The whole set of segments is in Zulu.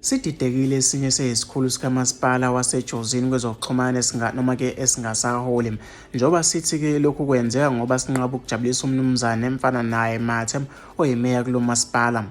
Sididekile esinye seyisikhulu sikamasipala waseJozini kwezokuxhumana esingasaholi. Njengoba sithi-ke lokhu kwenzeka ngoba sinqaba ukujabulisa umnumzane emfana naye Mathe oyimeya kulo masipala.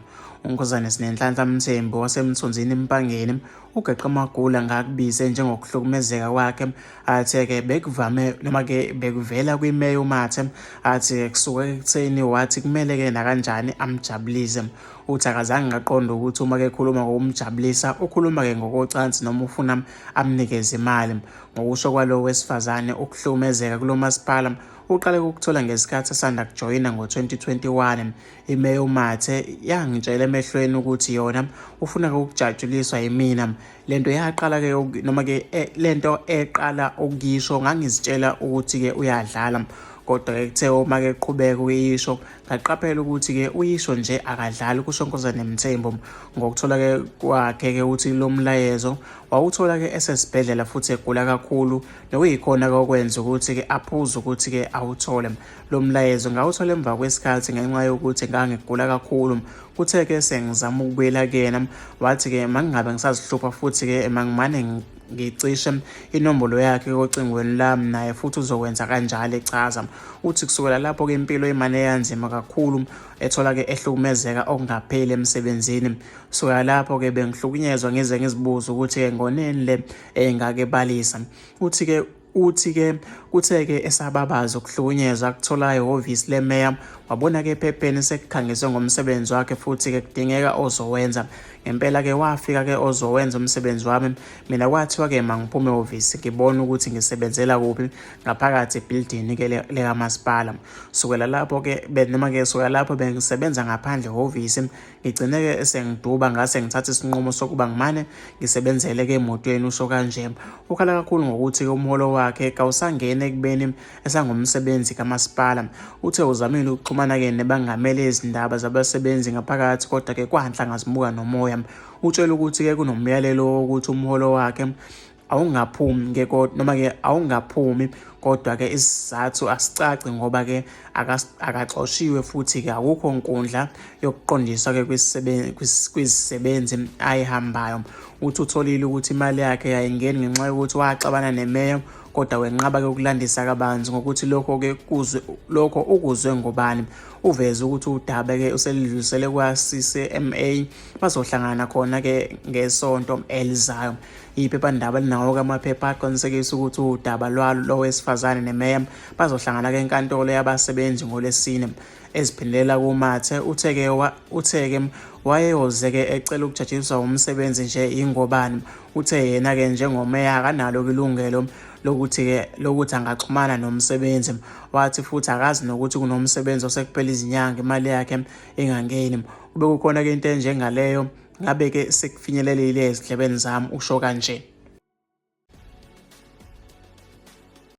uNkosazana Sinenhlanhla Mthembu wasemthunzini Empangeni uGeqe Magula ngakubize njengokuhlukumezeka kwakhe athe-ke bekuvame noma-ke bekuvela kwimeya uMathe athi kusuka ekutheni wathi kumele-ke nakanjani amjabulise. Uthi akazange ngaqonda ukuthi uma-ke ekhuluma ngokumjabulisa ukhuluma-ke ngokocansi noma ufuna amnikeze imali. Ngokusho kwalo wesifazane ukuhlukumezeka kulo masipala uqale ukuthola ngesikhathi asanda kujoyina ngo-2021. Imeya uMathe yangitshela emehlweni ukuthi yona ufuna ukujatshuliswa yimina. Lento yaqala-ke noma-ke lento eqala ukuyisho ngangizitshela ukuthi-ke uyadlala, kodwa-ke kuthe uma-ke eqhubeka uyisho ngaqaphela ukuthi-ke uyisho nje akadlali, kusho uNkosazana Mthembu. Ngokuthola-ke kwakhe-ke uthi lo mlayezo wawuthola-ke esesibhedlela futhi egula kakhulu, nokuyikhona-ke okwenza ukuthi-ke aphuze ukuthi-ke awuthole. Lo mlayezo ngawuthola emva kwesikhathi ngenxa yokuthi ngangigula kakhulu. Kuthe-ke sengizama ukubuyela kuyena wathi-ke mangingabe ngisazihlupha futhi-ke mangimane ngicishe inombolo yakhe ocingweni lami naye futhi uzokwenza kanjalo echaza. Uthi kusukela lapho-ke impilo imane yanzima kakhulu, ethola-ke ehlukumezeka okungapheli emsebenzini. Kusukela lapho-ke bengihlukunyezwa ngize ngizibuza ukuthi-ke ngoneni le engake balisa. Uthi-ke kuthe-ke esababaza ukuhlukunyezwa akuthola ihhovisi lemeya, wabona-ke ephepheni sekukhangiswe ngomsebenzi wakhe futhi-ke kudingeka ozowenza. Ngempela-ke wafika-ke ozowenza umsebenzi wami. Mina kwathiwa-ke mangiphume ehhovisi ngibone ukuthi ngisebenzela kuphi ngaphakathi ebhilidini-ke likamasipala. Sukela lapho-ke sukela lapho bengisebenza ngaphandle ehhovisi. Ngigcine-ke sengiduba ngase ngithatha isinqumo sokuba ngimane ngisebenzele-ke emotweni, usho kanje. Ukhala kakhulu ngokuthi-ke umholo wakhe kawusangene ekubeni esangumsebenzi kamasipala. Uthe uzamile ukuxhumana-ke nebangamele izindaba zabasebenzi ngaphakathi, kodwa-ke kwanhlangazimuka nomoya. Utshela ukuthi-ke kunomyalelo wokuthi umholo wakhe awungaphumi, kodwa-ke isizathu asicaci ngoba-ke akaxoshiwe futhi-ke akukho nkundla yokuqondisa-ke kwizisebenzi ayihambayo. Uthi utholile ukuthi imali yakhe yayingeni ngenxa yokuthi waxabana nemeya, kodwa wenqaba-ke ukulandisa kabanzi ngokuthi lokho ukuzwe ngobani. Uveze ukuthi udaba-ke uselidlulisele kwa-CCMA bazohlangana khona-ke ngesonto elizayo. Iphephandaba linawo-ke amaphepha aqinisekisa ukuthi udaba lo wesifazane nemeya bazohlangana-ke enkantolo yabasebenzi ngoLwesine. Eziphindelela kuMathe uthe-ke wayeyoze-ke ecela ukujatshiswa umsebenzi nje ingobani. Uthe yena-ke njengomeya akanalo ilungelo lokuthi angaxhumana nomsebenzi. Wathi futhi akazi nokuthi kunomsebenzi osekuphela izinyanga imali yakhe ingangeni. Kube kukhona-ke into enjengaleyo ngabe-ke sekufinyelelile ezindlebeni zami, usho kanje.